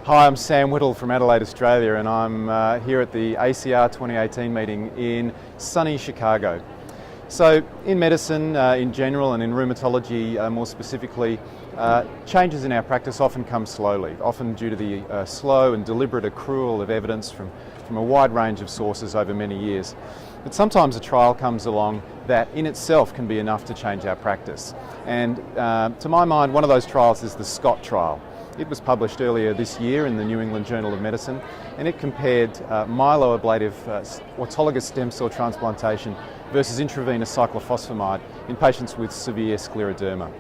Hi, I'm Sam Whittle from Adelaide, Australia, and I'm here at the ACR 2018 meeting in sunny Chicago. So in medicine in general and in rheumatology more specifically, changes in our practice often come slowly, often due to the slow and deliberate accrual of evidence from a wide range of sources over many years. But sometimes a trial comes along that in itself can be enough to change our practice. And to my mind, one of those trials is the SCOT trial. It was published earlier this year in the New England Journal of Medicine, and it compared myeloablative autologous stem cell transplantation versus intravenous cyclophosphamide in patients with severe scleroderma.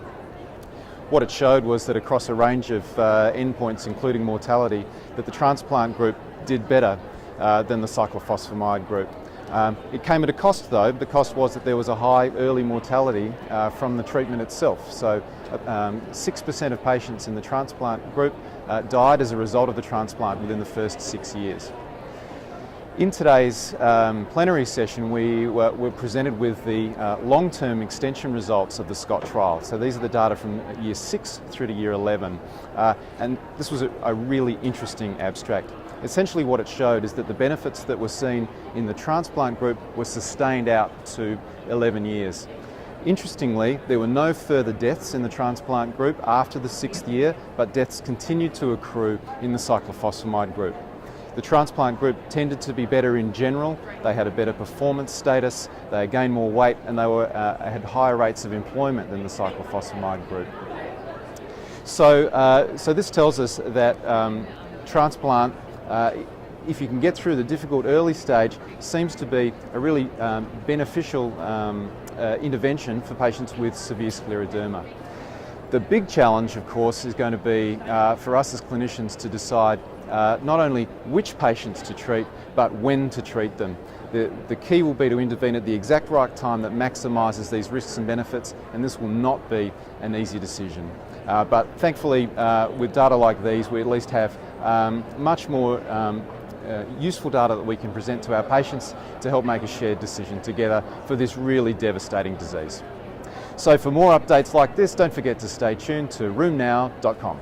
What it showed was that across a range of endpoints, including mortality, that the transplant group did better than the cyclophosphamide group. It came at a cost though. The cost was that there was a high early mortality from the treatment itself. So 6% of patients in the transplant group died as a result of the transplant within the first 6 years. In today's plenary session, we were presented with the long-term extension results of the SCOT trial. So these are the data from year 6 through to year 11. And this was a really interesting abstract. Essentially what it showed is that the benefits that were seen in the transplant group were sustained out to 11 years. Interestingly, there were no further deaths in the transplant group after the 6th year, but deaths continued to accrue in the cyclophosphamide group. The transplant group tended to be better in general. They had a better performance status, they gained more weight, and they had higher rates of employment than the cyclophosphamide group. So this tells us that transplant, if you can get through the difficult early stage, seems to be a really beneficial intervention for patients with severe scleroderma. The big challenge, of course, is going to be for us as clinicians to decide not only which patients to treat, but when to treat them. The key will be to intervene at the exact right time that maximises these risks and benefits, and this will not be an easy decision. But thankfully, with data like these, we at least have much more useful data that we can present to our patients to help make a shared decision together for this really devastating disease. So for more updates like this, don't forget to stay tuned to rheumnow.com.